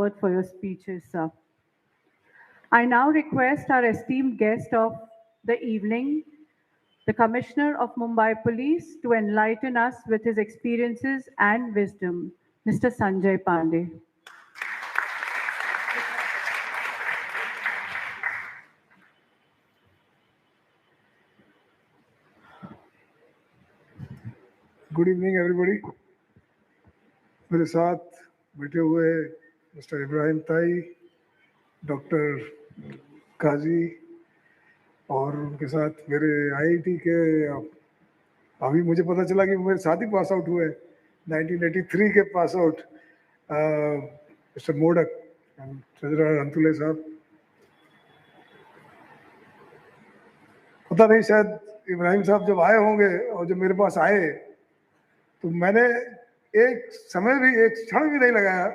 forward for your speeches, sir. I now request our esteemed guest of the evening, the Commissioner of Mumbai Police, to enlighten us with his experiences and wisdom, Mr. Sanjay Pandey. Good evening everybody. मेरे साथ बैठे हुए mister Ibrahim ताई, doctor काजी और उनके साथ मेरे IIT के, अभी मुझे पता चला कि मेरे साथ ही पास आउट हुए 1983 के pass out mister modak, treasurer Antule साहब। पता नहीं शायद इब्राहिम साहब जब आए होंगे और जब मेरे पास आए तो मैंने एक समय भी, एक क्षण भी नहीं लगाया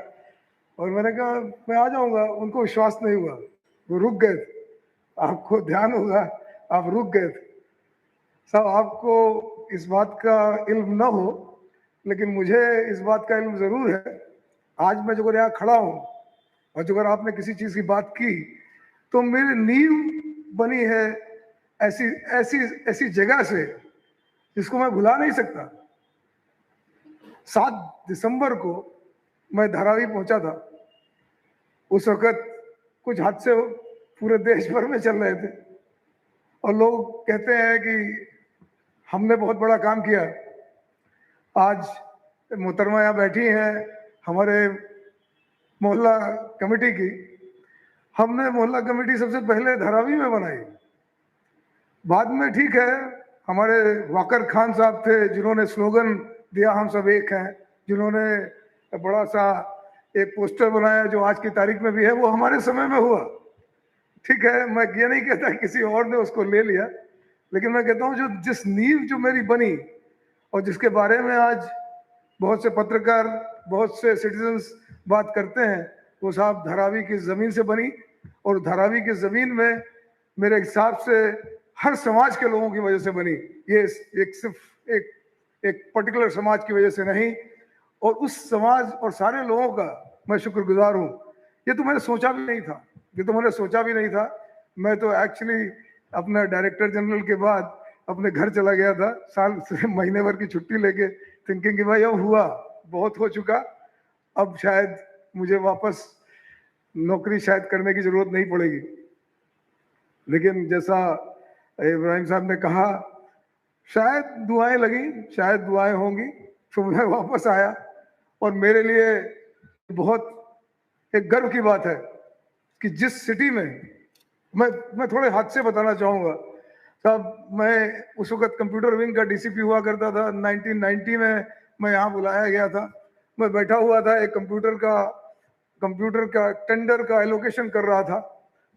और मैंने कहा मैं आ जाऊंगा। उनको विश्वास नहीं हुआ, वो रुक गए थे। आपको ध्यान होगा, आप रुक गए थे। सब आपको इस बात का इल्म ना हो, लेकिन मुझे इस बात का इल्म जरूर है। आज मैं जो यहाँ खड़ा हूँ और जो अगर आपने किसी चीज की बात की तो मेरी नींव बनी है ऐसी ऐसी ऐसी जगह से जिसको मैं भुला नहीं सकता। 7 दिसंबर को मैं धारावी पहुंचा था। उस वक्त कुछ हादसे पूरे देश भर में चल रहे थे और लोग कहते हैं कि हमने बहुत बड़ा काम किया। आज मोहतरमा यहाँ बैठी हैं हमारे मोहल्ला कमेटी की। हमने मोहल्ला कमेटी सबसे पहले धारावी में बनाई। बाद में ठीक है, हमारे वाकर खान साहब थे जिन्होंने स्लोगन दिया हम सब एक हैं, जिन्होंने बड़ा सा एक पोस्टर बनाया जो आज की तारीख में भी है। वो हमारे समय में हुआ। ठीक है, मैं ये नहीं कहता किसी और ने उसको ले लिया, लेकिन मैं कहता हूँ जो जिस नींव जो मेरी बनी और जिसके बारे में आज बहुत से पत्रकार, बहुत से सिटीजन्स बात करते हैं, वो साहब धारावी की ज़मीन से बनी। और धारावी की ज़मीन में मेरे हिसाब से हर समाज के लोगों की वजह से बनी। ये सिर्फ एक पर्टिकुलर समाज की वजह से नहीं, और उस समाज और सारे लोगों का मैं शुक्रगुजार हूँ। ये तो मैंने सोचा भी नहीं था, मैं तो एक्चुअली अपना डायरेक्टर जनरल के बाद अपने घर चला गया था साल से महीने भर की छुट्टी लेके, थिंकिंग कि भाई अब हुआ, बहुत हो चुका, अब शायद मुझे वापस नौकरी शायद करने की जरूरत नहीं पड़ेगी। लेकिन जैसा इब्राहिम साहब ने कहा, शायद दुआएं लगी, शायद दुआएं होंगी, तो मैं वापस आया। और मेरे लिए बहुत एक गर्व की बात है कि जिस सिटी में मैं थोड़े हादसे बताना चाहूँगा साहब। मैं उस वक्त कंप्यूटर विंग का डीसीपी हुआ करता था। 1990 में मैं यहाँ बुलाया गया था। मैं बैठा हुआ था, एक कंप्यूटर का टेंडर का एलोकेशन कर रहा था।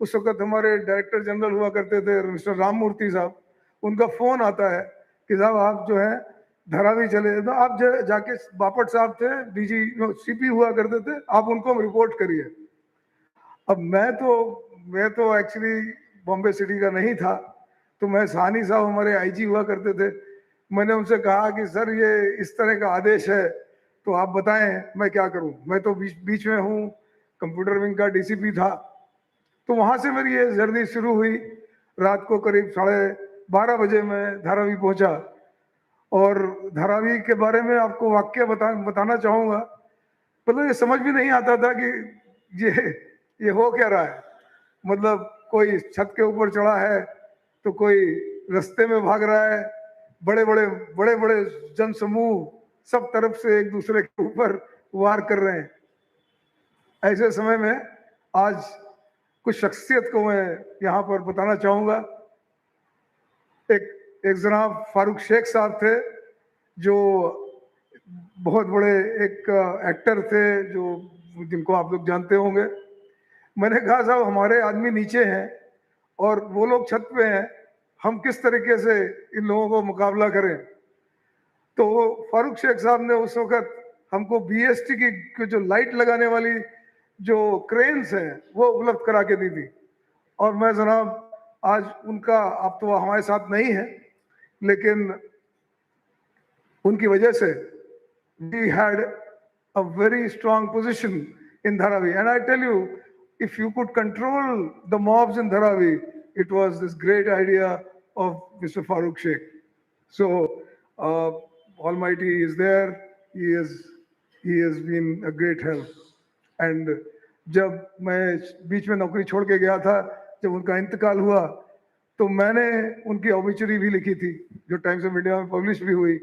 उस वक्त हमारे डायरेक्टर जनरल हुआ करते थे मिस्टर राम मूर्ति साहब। उनका फोन आता है कि साहब आप जो है धारावी चले, तो आप जाके बापट साहब थे, डीजी सीपी हुआ करते थे, आप उनको रिपोर्ट करिए। अब मैं तो एक्चुअली बॉम्बे सिटी का नहीं था, तो मैं साहनी साहब हमारे आईजी हुआ करते थे। मैंने उनसे कहा कि सर ये इस तरह का आदेश है, तो आप बताएं मैं क्या करूं। मैं तो बीच में हूं, कंप्यूटर विंग का डीसीपी था। तो वहां से मेरी ये जर्नी शुरू हुई। रात को करीब 12:30 बजे मैं धारावी पहुंचा। और धारावी के बारे में आपको वाक्य बताना चाहूँगा। मतलब ये समझ भी नहीं आता था कि ये हो क्या रहा है। मतलब कोई छत के ऊपर चढ़ा है तो कोई रास्ते में भाग रहा है। बड़े बड़े जन समूह सब तरफ से एक दूसरे के ऊपर वार कर रहे हैं। ऐसे समय में आज कुछ शख्सियत को मैं यहाँ पर बताना चाहूँगा। एक जनाब फारूक शेख साहब थे, जो बहुत बड़े एक एक्टर थे, जिनको आप लोग जानते होंगे। मैंने कहा साहब हमारे आदमी नीचे हैं और वो लोग छत पे हैं, हम किस तरीके से इन लोगों को मुकाबला करें। तो फारूक शेख साहब ने उस वक्त हमको बीएसटी की जो लाइट लगाने वाली जो क्रेन्स हैं वो उपलब्ध करा के दी थी। और मैं जनाब आज उनका, आप तो हमारे साथ नहीं है, लेकिन उनकी वजह से we had a very strong position in Dharavi. And I tell you, if you could control the mobs in Dharavi, it was this great idea of Mr. Farooq Sheikh. So Almighty is there. He has been a great help. And जब मैं बीच में नौकरी छोड़ के गया था, जब उनका इंतकाल हुआ, तो मैंने उनकी ऑबिचुरी भी लिखी थी, जो टाइम्स ऑफ इंडिया में पब्लिश भी हुई,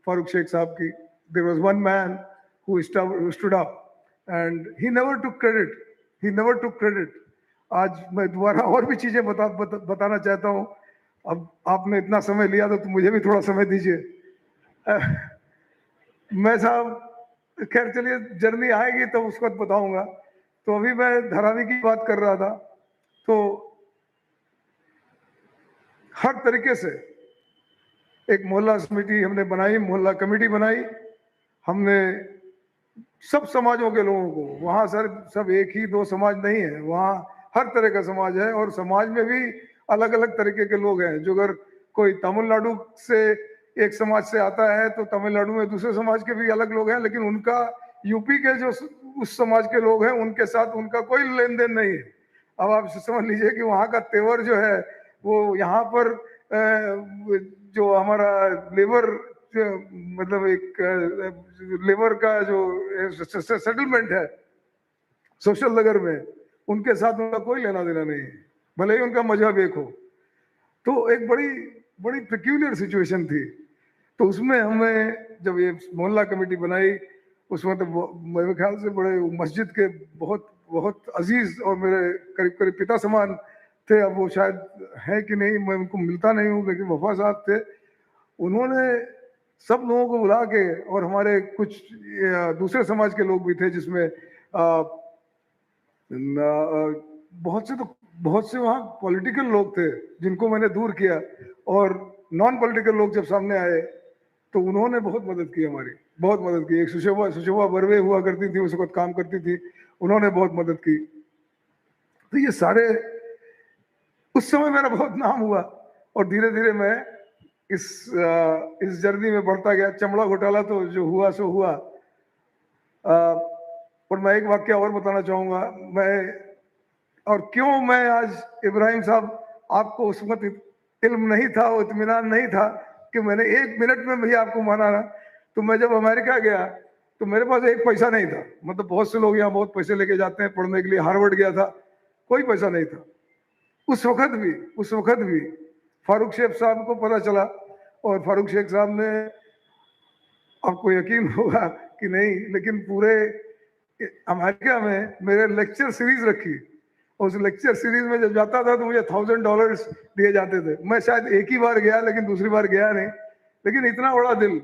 फारूक शेख साहब की. There was one man who stood up, and he never took credit. He never took credit. आज मैं दोबारा और भी चीजें बताना चाहता हूँ. अब आपने इतना समय लिया तो मुझे भी थोड़ा समय दीजिए. मैं साहब खैर चलिए, जर्नी आएगी तो उसको बताऊंगा. तो अभी मैं धारावी की बात कर रहा था. तो हर तरीके से एक मोहल्ला समिति हमने बनाई, मोहल्ला कमेटी बनाई. हमने सब समाजों के लोगों को, वहाँ सर सब एक ही दो समाज नहीं है, वहाँ हर तरह का समाज है. और समाज में भी अलग अलग तरीके के लोग हैं. जो अगर कोई तमिलनाडु से एक समाज से आता है तो तमिलनाडु में दूसरे समाज के भी अलग लोग हैं, लेकिन उनका यूपी के जो उस समाज के लोग हैं उनके साथ उनका कोई लेन देन नहीं है. अब आप समझ लीजिए कि वहाँ का तेवर जो है वो यहाँ पर जो हमारा लेबर मतलब एक लेबर का जो सेटलमेंट है सोशल नगर में, उनके साथ उनका कोई लेना देना नहीं है, भले ही उनका मजहब एक हो. तो एक बड़ी बड़ी पेक्यूलियर सिचुएशन थी. तो उसमें हमने जब ये मोहल्ला कमेटी बनाई, उसमें तो मेरे ख्याल से बड़े मस्जिद के बहुत बहुत अजीज और मेरे करीब करीब पिता समान थे. अब वो शायद है कि नहीं, मैं उनको मिलता नहीं हूँ, लेकिन वफा साहब थे. उन्होंने सब लोगों को बुला के, और हमारे कुछ दूसरे समाज के लोग भी थे, जिसमें बहुत से वहाँ पॉलिटिकल लोग थे जिनको मैंने दूर किया, और नॉन पॉलिटिकल लोग जब सामने आए तो उन्होंने बहुत मदद की, हमारी बहुत मदद की. एक सुशोभा बर्वे हुआ करती थी, उस वक्त काम करती थी, उन्होंने बहुत मदद की. तो ये सारे, उस समय मेरा बहुत नाम हुआ, और धीरे धीरे मैं इस जर्नी में बढ़ता गया. चमड़ा घोटाला तो जो हुआ सो हुआ. और मैं एक वाक्य और बताना चाहूँगा. और क्यों मैं आज इब्राहिम साहब, आपको उस वक्त इल्म नहीं था, इत्मीनान नहीं था कि मैंने एक मिनट में भी आपको माना ना. तो मैं जब अमेरिका गया तो मेरे पास एक पैसा नहीं था. मतलब बहुत से लोग यहाँ बहुत पैसे लेके जाते हैं पढ़ने के लिए. हार्वर्ड गया था, कोई पैसा नहीं था. उस वक्त भी फारूक शेख साहब को पता चला, और फारूक शेख साहब ने, आपको यकीन होगा कि नहीं, लेकिन पूरे अमेरिका में मेरे लेक्चर सीरीज रखी. उस लेक्चर सीरीज में जब जाता था तो मुझे $1000 दिए जाते थे. मैं शायद एक ही बार गया, लेकिन दूसरी बार गया नहीं. लेकिन इतना बड़ा दिल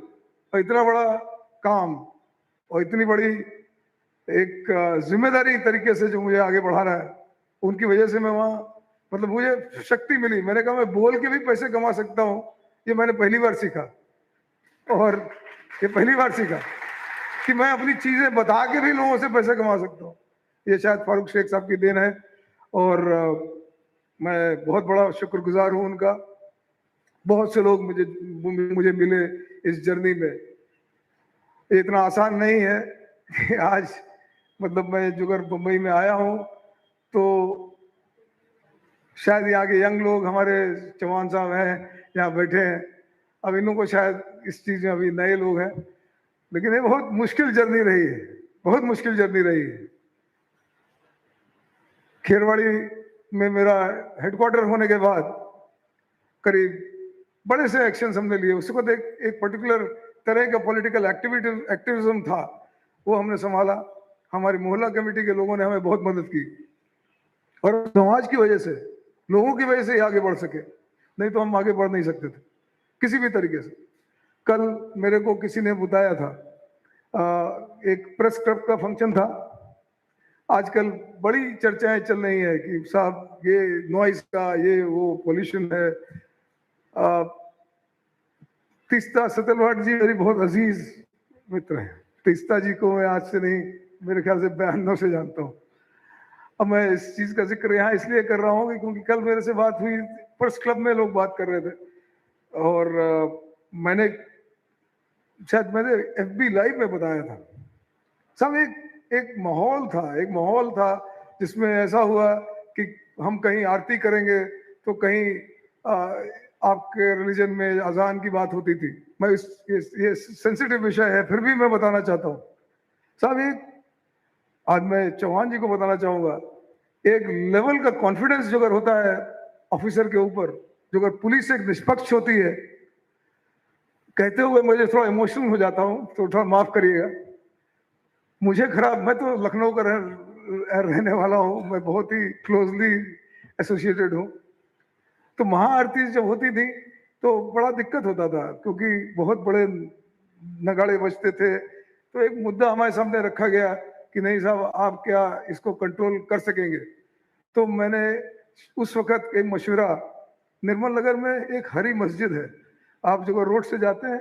और इतना बड़ा काम और इतनी बड़ी एक जिम्मेदारी तरीके से जो मुझे आगे बढ़ा रहा है, उनकी वजह से मैं वहाँ, मतलब मुझे शक्ति मिली. मैंने कहा मैं बोल के भी पैसे कमा सकता हूँ. ये मैंने पहली बार सीखा, और ये पहली बार सीखा कि मैं अपनी चीजें बता के भी लोगों से पैसे कमा सकता हूँ. ये शायद फारूक शेख साहब की देन है, और मैं बहुत बड़ा शुक्रगुजार हूँ उनका. बहुत से लोग मुझे मिले इस जर्नी में. इतना आसान नहीं है कि आज, मतलब मैं जो अगर मुंबई में आया हूँ तो शायद यहाँ के यंग लोग, हमारे चौहान साहब हैं यहाँ बैठे हैं, अब इनको शायद इस चीज़ में अभी नए लोग हैं, लेकिन ये बहुत मुश्किल जर्नी रही है, बहुत मुश्किल जर्नी रही है. खेरवाड़ी में मेरा हेडक्वार्टर होने के बाद करीब बड़े से एक्शंस हमने लिए. उस वक्त एक पर्टिकुलर तरह का पॉलिटिकल एक्टिविज्म था, वो हमने संभाला. हमारी मोहल्ला कमेटी के लोगों ने हमें बहुत मदद की, और समाज की वजह से, लोगों की वजह से ही आगे बढ़ सके, नहीं तो हम आगे बढ़ नहीं सकते थे किसी भी तरीके से. कल मेरे को किसी ने बताया था, एक प्रेस क्लब का फंक्शन था. आजकल बड़ी चर्चाएं चल रही है कि साहब ये नॉइस का, ये वो पोल्यूशन है. तीस्ता सतलवाट जी मेरी बहुत अजीज मित्र हैं. तीस्ता जी को मैं आज से नहीं, मेरे ख्याल से 92 से जानता हूँ. अब मैं इस चीज का जिक्र यहाँ इसलिए कर रहा हूँ क्योंकि कल मेरे से बात हुई, प्रेस क्लब में लोग बात कर रहे थे, और मैंने शायद मैंने FB लाइव में बताया था, सब एक माहौल था जिसमें ऐसा हुआ कि हम कहीं आरती करेंगे तो कहीं आपके रिलीजन में अजान की बात होती थी। मैं ये सेंसिटिव विषय है, फिर भी मैं बताना चाहता हूँ साहब। एक आज मैं चौहान जी को बताना चाहूंगा, एक लेवल का कॉन्फिडेंस जो अगर होता है ऑफिसर के ऊपर, जो अगर पुलिस एक निष्पक्ष होती है, कहते हुए मुझे थोड़ा इमोशनल हो जाता हूँ तो थोड़ा माफ करिएगा मुझे। खराब, मैं तो लखनऊ का रहने वाला हूँ, मैं बहुत ही क्लोजली एसोसिएटेड हूँ। तो महाआरती जब होती थी तो बड़ा दिक्कत होता था क्योंकि बहुत बड़े नगाड़े बजते थे। तो एक मुद्दा हमारे सामने रखा गया कि नहीं साहब आप क्या इसको कंट्रोल कर सकेंगे। तो मैंने उस वक्त एक मशवरा, निर्मल नगर में एक हरी मस्जिद है, आप जब रोड से जाते हैं,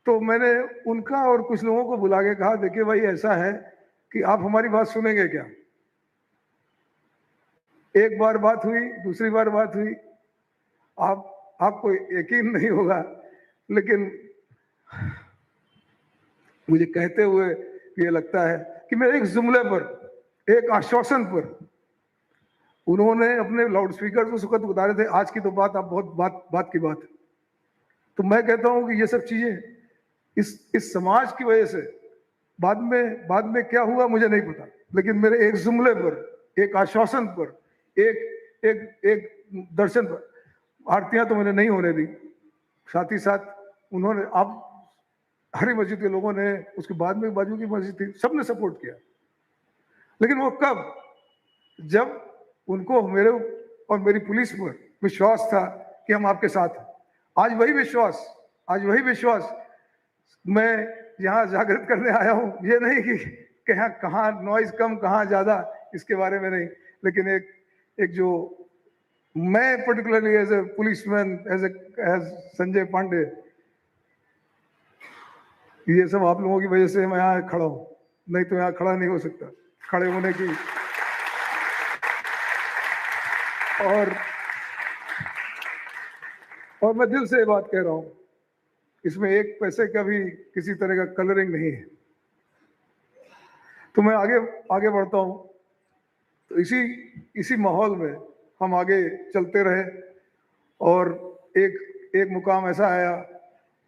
तो मैंने उनका और कुछ लोगों को बुला के कहा देखिए भाई ऐसा है कि आप हमारी बात सुनेंगे क्या। एक बार बात हुई, दूसरी बार बात हुई, आपको यकीन नहीं होगा लेकिन मुझे कहते हुए ये लगता है कि मेरे एक जुमले पर, एक आश्वासन पर उन्होंने अपने लाउडस्पीकर उस वक्त बता रहे थे आज की तो बात आप बहुत बात की बात है। तो मैं कहता हूं कि ये सब चीजें इस समाज की वजह से बाद में क्या हुआ मुझे नहीं पता, लेकिन मेरे एक जुमले पर, एक आश्वासन पर, एक दर्शन पर, आरतियां तो मैंने नहीं होने दी। साथ ही साथ उन्होंने, आप हरी मस्जिद के लोगों ने, उसके बाद में बाजू की मस्जिद थी, सबने सपोर्ट किया। लेकिन वो कब, जब उनको मेरे और मेरी पुलिस पर विश्वास था कि हम आपके साथ हैं। आज वही विश्वास मैं यहाँ जागृत करने आया हूँ। ये नहीं कि कहाँ नॉइज कम कहाँ ज्यादा, इसके बारे में नहीं, लेकिन एक जो मैं particularly as a policeman, as Sanjay Pandey, ये सब आप लोगों की वजह से मैं यहाँ खड़ा हूँ, नहीं तो यहाँ खड़ा नहीं हो सकता। खड़े होने की और मैं दिल से ये बात कह रहा हूँ, इसमें एक पैसे का भी किसी तरह का कलरिंग नहीं है। तो मैं आगे बढ़ता हूँ। तो इसी माहौल में हम आगे चलते रहे और एक मुकाम ऐसा आया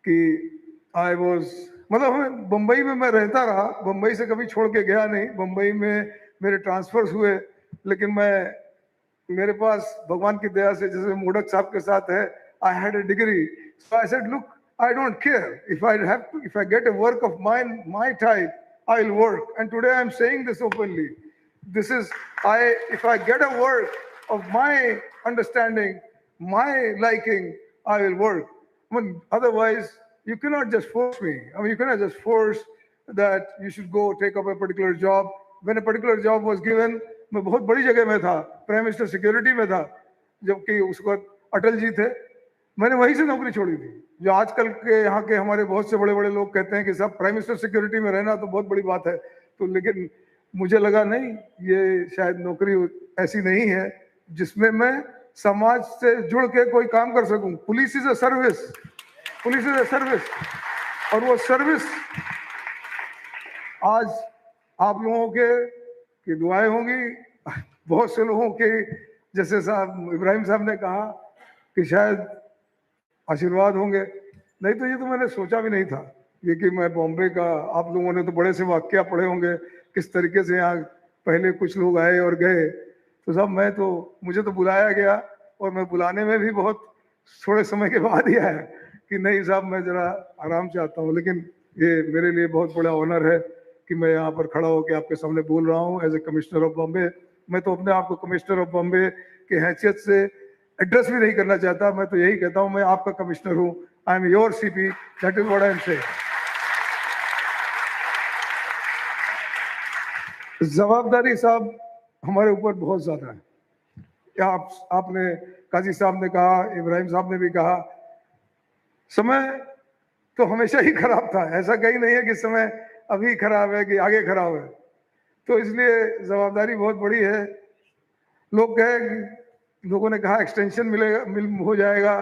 कि मतलब बम्बई में मैं रहता रहा, बम्बई से कभी छोड़ के गया नहीं। बम्बई में मेरे ट्रांसफर्स हुए, लेकिन मेरे पास भगवान की दया से, जैसे मोडक साहब के साथ है, I had a degree. So I said, look, I don't care. If I get a work of mine, my type, I'll work. And today I'm saying this openly. If I get a work of my understanding, my liking, I will work. Otherwise, you cannot just force me. You cannot just force that you should go take up a particular job. When a particular job was given, मैं बहुत बड़ी जगह में था, prime minister security में था, जबकि उस वक्त अटल जी थे। मैंने वहीं से नौकरी छोड़ी थी। जो आजकल के यहाँ के हमारे बहुत से बड़े बड़े लोग कहते हैं कि साहब प्राइम मिनिस्टर सिक्योरिटी में रहना तो बहुत बड़ी बात है, तो लेकिन मुझे लगा नहीं, ये शायद नौकरी ऐसी नहीं है जिसमें मैं समाज से जुड़ के कोई काम कर सकूं। पुलिस इज अ सर्विस, और वो सर्विस आज आप लोगों की दुआएं होंगी, बहुत से लोगों के, जैसे साहब इब्राहिम साहब ने कहा कि शायद आशीर्वाद होंगे। नहीं तो ये तो मैंने सोचा भी नहीं था ये कि मैं बॉम्बे का, आप लोगों ने तो बड़े से वाक्य पढ़े होंगे किस तरीके से यहाँ पहले कुछ लोग आए और गए। तो साहब मुझे तो बुलाया गया, और मैं बुलाने में भी बहुत थोड़े समय के बाद ही आया कि नहीं साहब मैं जरा आराम चाहता हूँ। लेकिन ये मेरे लिए बहुत बड़ा ऑनर है कि मैं यहाँ पर खड़ा होकर आपके सामने बोल रहा हूँ as a commissioner of Bombay. मैं तो अपने आप को कमिश्नर ऑफ बॉम्बे की हैसियत से एड्रेस भी नहीं करना चाहता, मैं तो यही कहता हूँ मैं आपका कमिश्नर हूँ। I am your CP, that is what I am saying. जवाबदारी साहब हमारे ऊपर बहुत ज्यादा है। क्या आपने, काजी साहब ने कहा, इब्राहिम साहब ने भी कहा, समय तो हमेशा ही खराब था। ऐसा कहीं नहीं है कि समय अभी खराब है कि आगे खराब है। तो इसलिए जवाबदारी बहुत बड़ी है। लोगों ने कहा एक्सटेंशन हो जाएगा,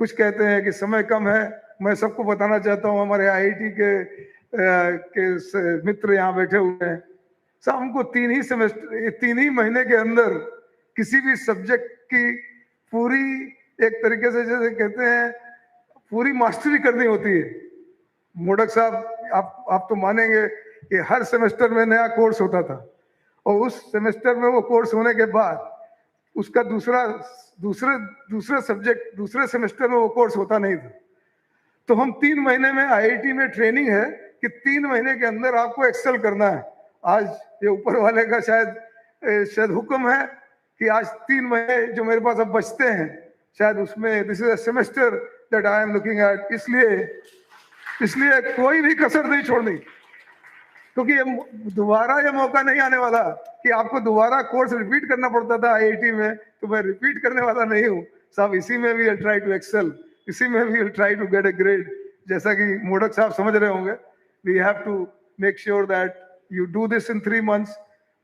कुछ कहते हैं कि समय कम है। मैं सबको बताना चाहता हूँ हमारे आईआईटी के के मित्र यहाँ बैठे हुए हैं, सब हमको 3 ही महीने के अंदर किसी भी सब्जेक्ट की पूरी एक तरीके से जैसे कहते हैं पूरी मास्टरी करनी होती है। मोडक साहब, आप तो मानेंगे कि हर सेमेस्टर में नया कोर्स होता था और उस सेमेस्टर में वो कोर्स होने के बाद उसका दूसरे सब्जेक्ट दूसरे सेमेस्टर में वो कोर्स होता नहीं था। तो हम 3 महीने में आईआईटी में ट्रेनिंग है कि 3 महीने के अंदर आपको एक्सेल करना है। आज ये ऊपर वाले का शायद हुक्म है कि आज 3 महीने जो मेरे पास अब बचते हैं, शायद उसमें this is a semester that I am looking at. इसलिए कोई भी कसर नहीं छोड़नी, क्योंकि दोबारा ये मौका नहीं आने वाला कि आपको दोबारा कोर्स रिपीट करना पड़ता था आईआईटी में, तो मैं रिपीट करने वाला नहीं हूँ साहब। इसी में भी ट्राई टू एक्सेल, इसी में भी try to get A grade. जैसा कि मोडक साहब समझ रहे होंगे, we have to make sure that you do this in 3 months।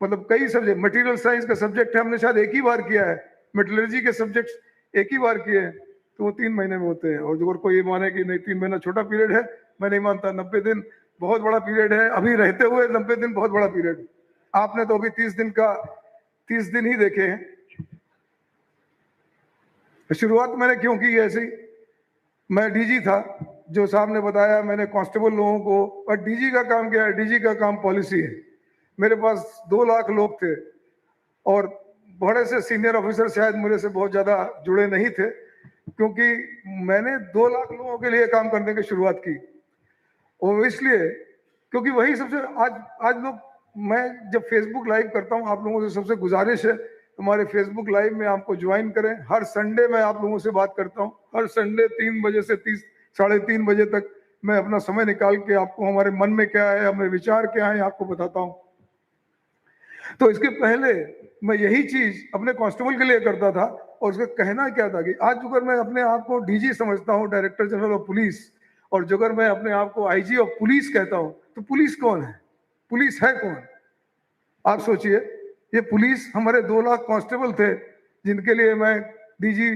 मतलब कई सब्जेक्ट, मटेरियल साइंस का सब्जेक्ट है हमने शायद एक ही बार किया है, मेटलर्जी के सब्जेक्ट एक ही बार किए हैं, तो वो 3 महीने में होते हैं। और जो कोई ये माने कि नहीं 3 महीना छोटा पीरियड है, मैं नहीं मानता। 90 दिन बहुत बड़ा पीरियड है, अभी रहते हुए 90 दिन बहुत बड़ा पीरियड। आपने तो अभी 30 दिन ही देखे हैं। शुरुआत मैंने क्यों की ऐसी, मैं डीजी था, जो साहब ने बताया, मैंने कांस्टेबल लोगों को, और डीजी का काम क्या है, डीजी का काम पॉलिसी है। मेरे पास 2 लाख लोग थे और बड़े से सीनियर ऑफिसर शायद मेरे से बहुत ज्यादा जुड़े नहीं थे, क्योंकि मैंने 2 लाख लोगों के लिए काम करने की शुरुआत की। और इसलिए क्योंकि वही सबसे आज लोग, मैं जब फेसबुक लाइव करता हूँ, आप लोगों से सबसे गुजारिश है हमारे फेसबुक लाइव में आपको ज्वाइन करें। हर संडे मैं आप लोगों से बात करता हूँ, हर संडे 3 बजे से 3:30 बजे तक मैं अपना समय निकाल के आपको हमारे मन में क्या है, हमारे विचार क्या है, आपको बताता हूँ। तो इसके पहले मैं यही चीज अपने कांस्टेबल के लिए करता था, और उसका कहना क्या था कि आज अगर मैं अपने आप को डीजी समझता हूँ, डायरेक्टर जनरल ऑफ पुलिस, और जो अगर मैं अपने आप को आईजी ऑफ पुलिस कहता हूँ, तो पुलिस कौन है, पुलिस है कौन? आप सोचिए, ये पुलिस हमारे 2 लाख कांस्टेबल थे, जिनके लिए मैं डीजी,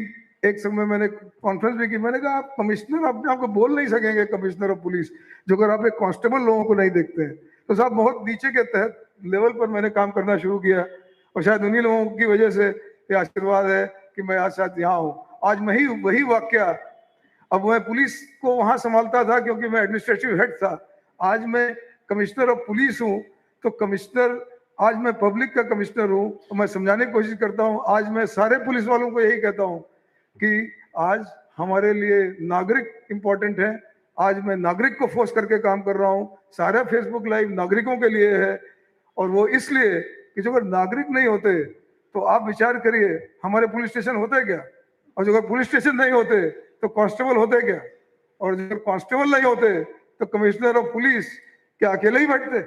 एक समय मैंने कॉन्फ्रेंस भी की, मैंने कहा आप कमिश्नर अपने आप को बोल नहीं सकेंगे कमिश्नर ऑफ पुलिस, जो अगर आप एक कांस्टेबल लोगों को नहीं देखते हैं। तो साहब बहुत नीचे के तहत लेवल पर मैंने काम करना शुरू किया, और शायद उन्हीं लोगों की वजह से ये आशीर्वाद है कि मैं आज शायद यहाँ हूँ। आज वही वाक्य, अब मैं पुलिस को वहां संभालता था क्योंकि मैं एडमिनिस्ट्रेटिव हेड था, आज मैं कमिश्नर ऑफ पुलिस हूँ। तो कमिश्नर, आज मैं पब्लिक का कमिश्नर हूँ, तो मैं समझाने की कोशिश करता हूँ। आज मैं सारे पुलिस वालों को यही कहता हूँ कि आज हमारे लिए नागरिक इंपॉर्टेंट है। आज मैं नागरिक को फोर्स करके काम कर रहा हूँ, सारा फेसबुक लाइव नागरिकों के लिए है। और वो इसलिए कि जो अगर नागरिक नहीं होते तो आप विचार करिए हमारे पुलिस स्टेशन होते क्या, और जो अगर पुलिस स्टेशन नहीं होते तो कांस्टेबल होते क्या, और जो कांस्टेबल नहीं होते तो कमिश्नर ऑफ पुलिस क्या अकेले ही बैठते?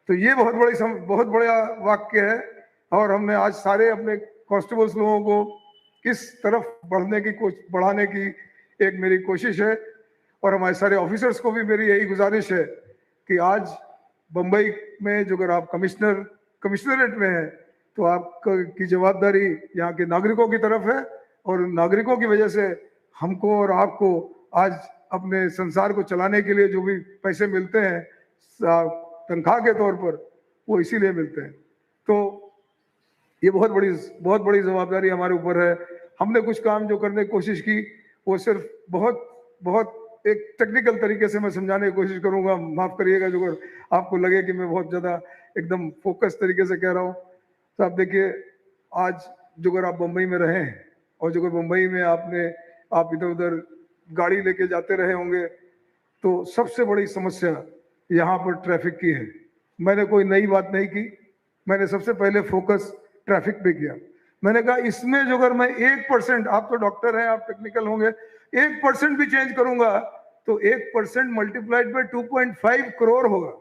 तो ये बहुत बड़ा वाक्य है। और हमने आज सारे अपने कांस्टेबल्स लोगों को किस तरफ बढ़ाने की एक मेरी कोशिश है, और हमारे सारे ऑफिसर्स को भी मेरी यही गुजारिश है कि आज बम्बई में जो अगर आप कमिश्नरेट में है, तो आपकी जवाबदारी यहाँ के नागरिकों की तरफ है, और नागरिकों की वजह से हमको और आपको आज अपने संसार को चलाने के लिए जो भी पैसे मिलते हैं तनख्वाह के तौर पर, वो इसीलिए मिलते हैं। तो ये बहुत बड़ी जवाबदारी हमारे ऊपर है। हमने कुछ काम जो करने की कोशिश की, वो सिर्फ बहुत एक टेक्निकल तरीके से मैं समझाने की कोशिश करूंगा, माफ करिएगा जो अगर आपको लगे कि मैं बहुत ज्यादा एकदम फोकस तरीके से कह रहा हूँ। तो आप देखिए, आज जो अगर आप बम्बई में रहे हैं, और जो अगर बम्बई में आप इधर उधर गाड़ी लेके जाते रहे होंगे, तो सबसे बड़ी समस्या यहाँ पर ट्रैफिक की है। मैंने कोई नई बात नहीं की, मैंने सबसे पहले फोकस ट्रैफिक पे किया। मैंने कहा इसमें जो अगर मैं 1%, आप तो डॉक्टर हैं, आप टेक्निकल होंगे, 1% भी चेंज करूंगा तो 1% मल्टीप्लाइड बाय 2.5 करोड़ होगा,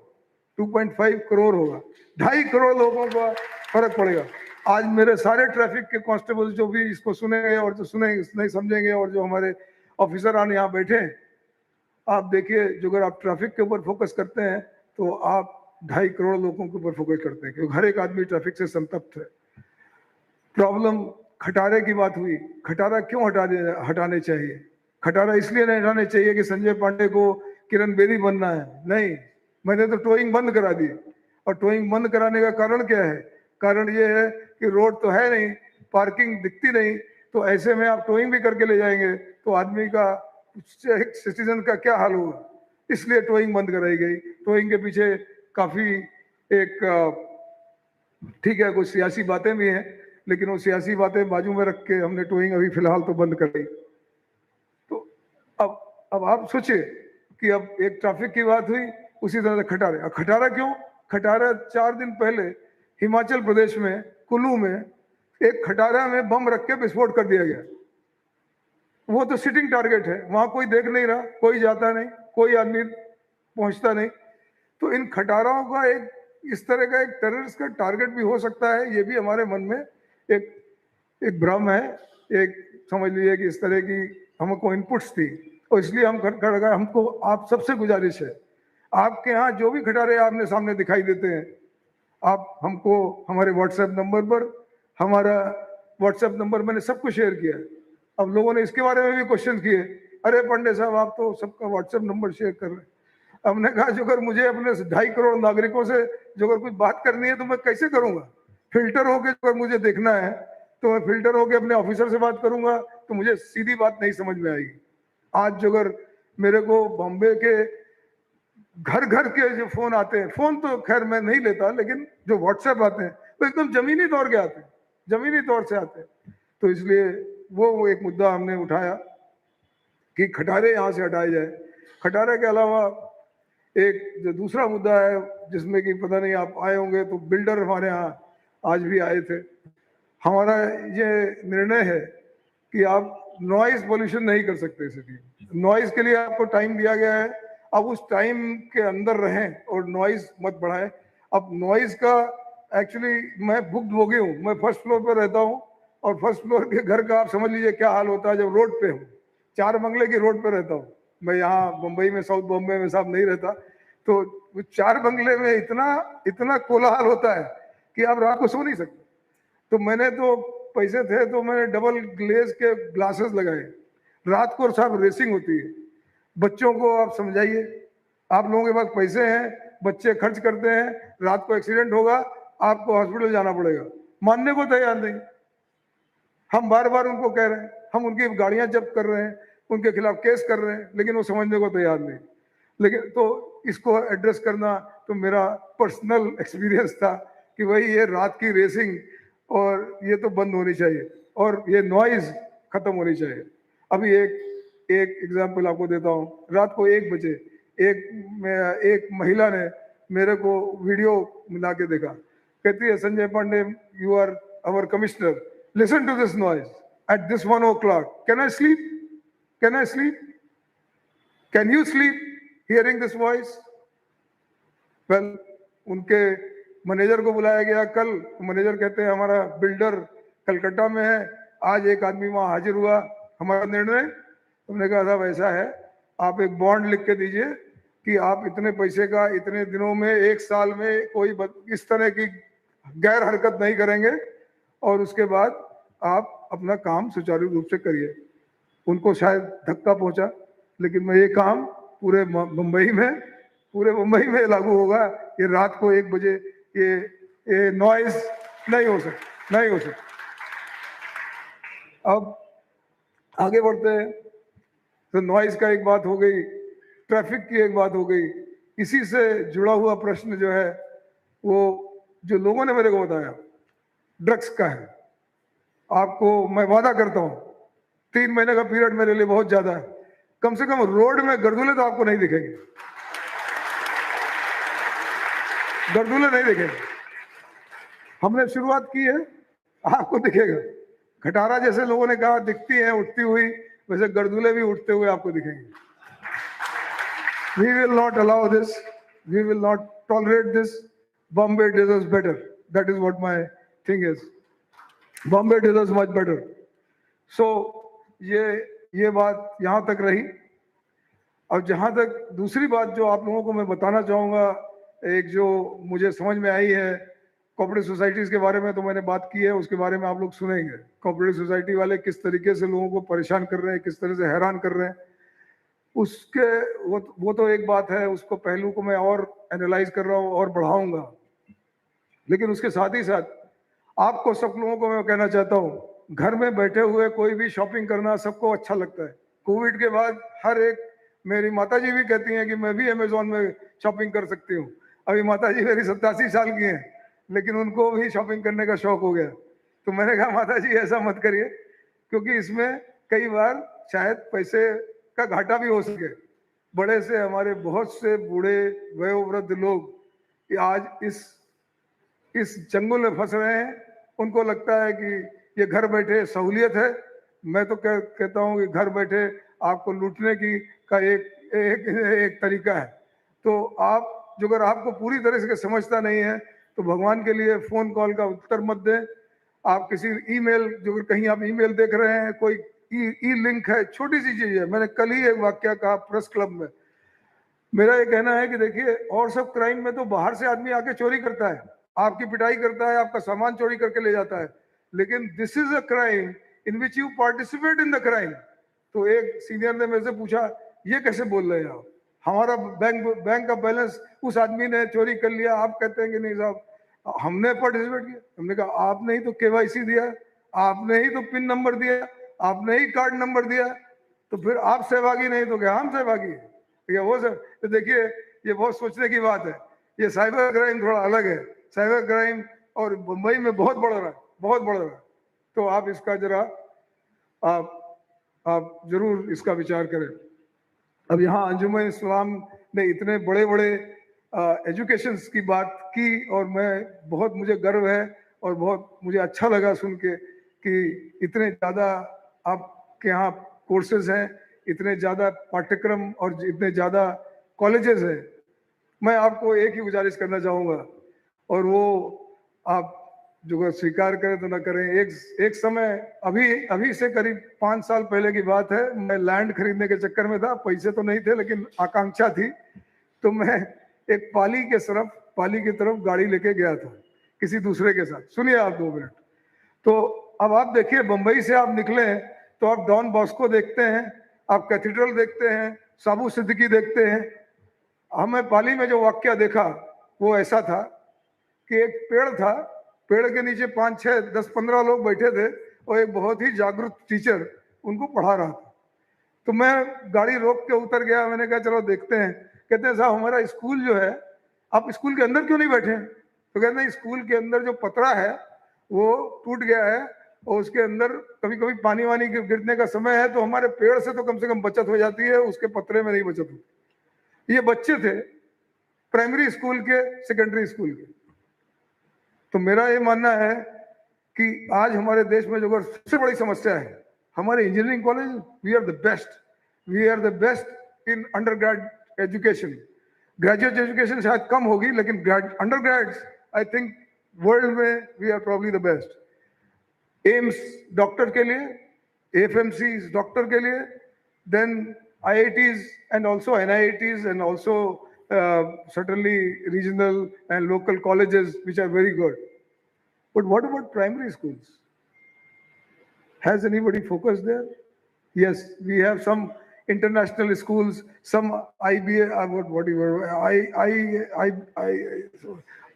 2.5 करोड़ होगा, 2.5 करोड़ लोगों का फर्क पड़ेगा। आज मेरे सारे ट्रैफिक के कांस्टेबल जो भी इसको सुनेंगे और जो सुनेंगे नहीं समझेंगे, और जो हमारे ऑफिसर आने यहाँ बैठे हैं, आप देखिए जो अगर आप ट्रैफिक के ऊपर फोकस करते हैं तो आप 2.5 करोड़ लोगों के ऊपर फोकस करते हैं, क्योंकि हर एक आदमी ट्रैफिक से संतप्त है। प्रॉब्लम खटारे की बात हुई, खटारा क्यों हटाने चाहिए? खटारा इसलिए नहीं हटाने चाहिए कि संजय पांडे को किरण बेदी बनना है, नहीं, मैंने तो टोइंग बंद करा दी। और टोइंग बंद कराने का कारण क्या है? कारण ये है कि रोड तो है नहीं, पार्किंग दिखती नहीं, तो ऐसे में आप टोइंग भी करके ले जाएंगे तो आदमी का, एक सिटीजन का क्या हाल होगा। इसलिए टोइंग बंद कराई गई। टोइंग के पीछे काफी एक ठीक है, कुछ सियासी बातें भी हैं, लेकिन वो सियासी बातें बाजू में रख के हमने टोइंग अभी फिलहाल तो बंद कर दी। तो अब आप सोचिए कि अब एक ट्रैफिक की बात हुई, उसी तरह से खटारा। खटारा क्यों? खटारा 4 दिन पहले हिमाचल प्रदेश में कुल्लू में एक खटारा में बम रख के विस्फोट कर दिया गया। वो तो सिटिंग टारगेट है, वहां कोई देख नहीं रहा, कोई जाता नहीं, कोई आदमी पहुंचता नहीं। तो इन खटाराओं का एक इस तरह का एक टेररिस्ट का टारगेट भी हो सकता है, ये भी हमारे मन में एक भ्रम है, एक समझ लीजिए कि इस तरह की हमको इनपुट्स थी। और इसलिए हमको आप सबसे गुजारिश है, आपके यहाँ जो भी खटारे आपने सामने दिखाई देते हैं, आप हमको हमारे व्हाट्सएप नंबर पर, हमारा व्हाट्सएप नंबर मैंने सबको शेयर किया है। अब लोगों ने इसके बारे में भी क्वेश्चन किए, अरे पांडे साहब आप तो सबका व्हाट्सएप नंबर शेयर कर रहे हैं। हमने कहा जो अगर मुझे अपने 2.5 करोड़ नागरिकों से जो अगर कुछ बात करनी है तो मैं कैसे करूंगा? फिल्टर होके अगर मुझे देखना है तो मैं फिल्टर होके अपने ऑफिसर से बात करूंगा तो मुझे सीधी बात नहीं समझ में आएगी। आज जो अगर मेरे को बॉम्बे के घर घर के जो फोन आते हैं, फोन तो खैर मैं नहीं लेता, लेकिन जो व्हाट्सएप आते हैं तो एकदम जमीनी तौर के आते हैं, जमीनी तौर से आते हैं। तो इसलिए वो एक मुद्दा हमने उठाया कि खटारे यहाँ से हटाए जाए। खटारे के अलावा एक जो दूसरा मुद्दा है जिसमें कि पता नहीं आप आए होंगे, तो बिल्डर हमारे यहाँ आज भी आए थे। हमारा ये निर्णय है कि आप नॉइज पोल्यूशन नहीं कर सकते सिटी में। नॉइज के लिए आपको टाइम दिया गया है, अब उस टाइम के अंदर रहें और नॉइज मत बढ़ाएं। अब नॉइज का एक्चुअली मैं भुक्तभोगी हूँ, मैं फर्स्ट फ्लोर पर रहता हूँ और फर्स्ट फ्लोर के घर का आप समझ लीजिए क्या हाल होता है जब रोड पे हूँ। 4 बंगले की रोड पे रहता हूँ मैं, यहाँ मुंबई में, साउथ बॉम्बे में साहब नहीं रहता। तो 4 बंगले में इतना इतना कोलाहल होता है कि आप रात को सो नहीं सकते। तो मैंने तो पैसे थे तो मैंने डबल ग्लेज के ग्लासेस लगाए। रात को साहब रेसिंग होती है। बच्चों को आप समझाइए, आप लोगों के पास पैसे हैं, बच्चे खर्च करते हैं, रात को एक्सीडेंट होगा, आपको हॉस्पिटल जाना पड़ेगा, मानने को तैयार नहीं। हम बार बार उनको कह रहे हैं, हम उनकी गाड़ियां जब्त कर रहे हैं, उनके खिलाफ केस कर रहे हैं, लेकिन वो समझने को तैयार नहीं। लेकिन तो इसको एड्रेस करना तो मेरा पर्सनल एक्सपीरियंस था कि भाई ये रात की रेसिंग और ये तो बंद होनी चाहिए और ये नॉइज खत्म होनी चाहिए। अभी एक एग्जाम्पल आपको देता हूँ। रात को 1 बजे एक महिला ने मेरे को वीडियो मिला के देखा, कहती है Sanjay Pandey you are our commissioner, listen to this noise at this 1 o'clock, can I sleep, can I sleep, can you sleep hearing this voice? Well, उनके मैनेजर को बुलाया गया कल। मैनेजर कहते हैं हमारा बिल्डर कलकत्ता में है, आज एक आदमी वहां हाजिर हुआ, हमारा निर्णय। हमने कहा साहब ऐसा है, आप एक बॉन्ड लिख के दीजिए कि आप इतने पैसे का इतने दिनों में 1 साल में कोई इस तरह की गैर हरकत नहीं करेंगे और उसके बाद आप अपना काम सुचारू रूप से करिए। उनको शायद धक्का पहुंचा, लेकिन मैं ये काम पूरे मुंबई में लागू होगा। ये रात को 1 बजे ये नॉइज नहीं हो सकता। अब आगे बढ़ते हैं। तो नॉइज का एक बात हो गई, ट्रैफिक की एक बात हो गई। इसी से जुड़ा हुआ प्रश्न जो है वो जो लोगों ने मेरे को बताया ड्रग्स का है। आपको मैं वादा करता हूं 3 महीने का पीरियड मेरे लिए बहुत ज्यादा है, कम से कम रोड में गर्दूले तो आपको नहीं दिखेंगे, गर्दूले नहीं दिखेंगे। हमने शुरुआत की है, आपको दिखेगा। खटारा जैसे लोगों ने कहा दिखती है उठती हुई, वैसे गर्दूले भी उठते हुए आपको दिखेंगे। We will not allow this. We will not tolerate this. Bombay deserves better. That is what my thing is. Bombay deserves much better. So ये बात यहाँ तक रही। अब जहाँ तक दूसरी बात जो आप लोगों को मैं बताना चाहूँगा, एक जो मुझे समझ में आई है, कोऑपरेटिव सोसाइटीज के बारे में तो मैंने बात की है, उसके बारे में आप लोग सुनेंगे। कोऑपरेटिव सोसाइटी वाले किस तरीके से लोगों को परेशान कर रहे हैं, किस तरह से हैरान कर रहे हैं। उसके वो तो एक बात है, उसको पहलू को मैं और एनालाइज कर रहा हूँ और बढ़ाऊंगा, लेकिन उसके साथ ही साथ आपको सब लोगों को मैं कहना चाहता हूँ, घर में बैठे हुए कोई भी शॉपिंग करना सबको अच्छा लगता है। कोविड के बाद हर एक, मेरी माता जी भी कहती हैं कि मैं भी अमेजोन में शॉपिंग कर सकती हूँ। अभी माता जी मेरी 87 साल की हैं, लेकिन उनको भी शॉपिंग करने का शौक हो गया। तो मैंने कहा माता जी ऐसा मत करिए, क्योंकि इसमें कई बार शायद पैसे का घाटा भी हो सके। बड़े से हमारे बहुत से बूढ़े वयोवृद्ध लोग आज इस जंगल में फंस रहे हैं। उनको लगता है कि ये घर बैठे सहूलियत है। मैं तो कहता हूँ कि घर बैठे आपको लूटने की का एक तरीका है। तो आप जो, अगर आपको पूरी तरह से समझता नहीं है तो भगवान के लिए फोन कॉल का उत्तर मत दें। आप किसी ईमेल, जो कहीं आप ईमेल देख रहे हैं, कोई ई लिंक है, छोटी सी चीज है। मैंने कल ही एक वाक्य कहा प्रेस क्लब में। मेरा ये कहना है कि देखिए, और सब क्राइम में तो बाहर से आदमी आके चोरी करता है, आपकी पिटाई करता है, आपका सामान चोरी करके ले जाता है, लेकिन this is a crime in which you participate in the crime. तो एक सीनियर ने मेरे से पूछा, ये कैसे बोल रहे हैं आप, हमारा बैंक का बैलेंस उस आदमी ने चोरी कर लिया, आप कहते हैं कि नहीं साहब हमने पार्टिसिपेट किया। हमने कहा आपने ही तो केवाईसी दिया, आपने ही तो पिन नंबर दिया, आपने ही कार्ड नंबर दिया, तो फिर आप सहभागी नहीं तो क्या हम सहभागी है? वो सब तो देखिए, ये बहुत सोचने की बात है। ये साइबर क्राइम थोड़ा अलग है। साइबर क्राइम और मुंबई में बहुत बढ़ रहा है, बहुत बढ़ रहा है। तो आप इसका जरा आप जरूर इसका विचार करें। अब यहाँ अंजुमन इस्लाम ने इतने बड़े बड़े एजुकेशन की बात की, और मैं मुझे गर्व है और बहुत मुझे अच्छा लगा सुन के कि इतने ज़्यादा आपके यहाँ कोर्सेज हैं, इतने ज़्यादा पाठ्यक्रम और इतने ज़्यादा कॉलेजेस हैं। मैं आपको एक ही गुजारिश करना चाहूँगा, और वो आप जो स्वीकार करें तो ना करें। एक समय अभी से करीब 5 साल पहले की बात है, मैं लैंड खरीदने के चक्कर में था। पैसे तो नहीं थे लेकिन आकांक्षा थी। तो मैं एक पाली की तरफ गाड़ी लेके गया था किसी दूसरे के साथ। सुनिए आप 2 मिनट। तो अब आप देखिए, बंबई से आप निकले तो आप डॉन बॉस्को देखते हैं, आप कैथेड्रल देखते हैं, साबू सिद्दीकी देखते हैं। हमें पाली में जो वाक्य देखा वो ऐसा था कि एक पेड़ था, पेड़ के नीचे 5, 6, 10, 15 लोग बैठे थे और एक बहुत ही जागरूक टीचर उनको पढ़ा रहा था। तो मैं गाड़ी रोक के उतर गया। मैंने कहा चलो देखते हैं। कहते हैं साहब हमारा स्कूल जो है, आप स्कूल के अंदर क्यों नहीं बैठे? तो कहते हैं स्कूल के अंदर जो पतरा है वो टूट गया है, और उसके अंदर कभी कभी पानी वानी गिरने का समय है, तो हमारे पेड़ से तो कम से कम बचत हो जाती है, उसके पतरे में नहीं बचत होती। ये बच्चे थे प्राइमरी स्कूल के, सेकेंडरी स्कूल के। तो मेरा ये मानना है कि आज हमारे देश में जो सबसे बड़ी समस्या है, हमारे engineering college, we are the best in undergrad education. Graduate education शायद कम होगी, लेकिन undergrads I think world में we are probably the best. AIIMS doctor के लिए, एफएमसी डॉक्टर के लिए, then IITs and also NIITs and also certainly regional and local colleges which are very good. But what about primary schools? Has anybody focused there? Yes, we have some international schools, some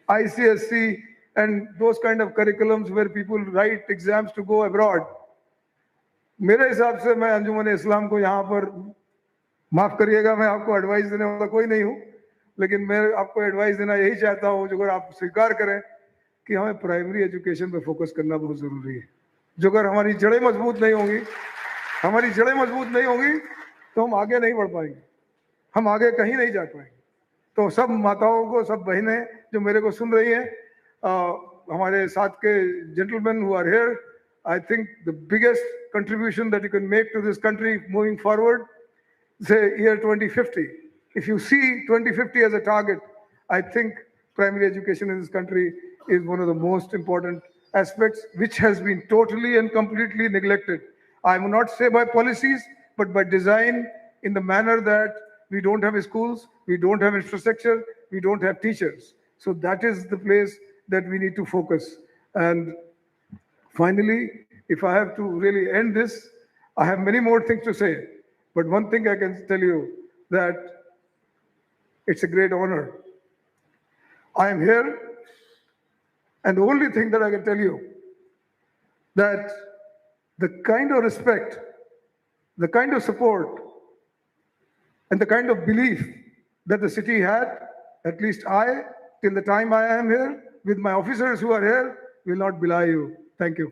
ICSC and those kind of curriculums where people write exams to go abroad. मेरे हिसाब से मैं अंजुमन इस्लाम को यहाँ पर, माफ करिएगा मैं आपको एडवाइस देने वाला कोई नहीं हूँ, लेकिन मैं आपको एडवाइस देना यही चाहता हूँ, जो अगर आप स्वीकार करें कि हमें प्राइमरी एजुकेशन पे फोकस करना बहुत जरूरी है। जो अगर हमारी जड़ें मजबूत नहीं होंगी, तो हम आगे नहीं बढ़ पाएंगे, हम आगे कहीं नहीं जा पाएंगे। तो सब माताओं को, सब बहनें जो मेरे को सुन रही हैं, हमारे साथ के gentleman who are here, I think the biggest contribution that you can make to this country moving forward, say year 2050. If you see 2050 as a target, I think primary education in this country is one of the most important aspects, which has been totally and completely neglected. I will not say by policies, but by design, in the manner that we don't have schools, we don't have infrastructure, we don't have teachers. So that is the place that we need to focus. And finally, if I have to really end this, I have many more things to say. But one thing I can tell you, that it's a great honor. I am here, and the only thing that I can tell you, that the kind of respect, the kind of support, and the kind of belief that the city had, at least I, till the time I am here, with my officers who are here, will not belie you. Thank you.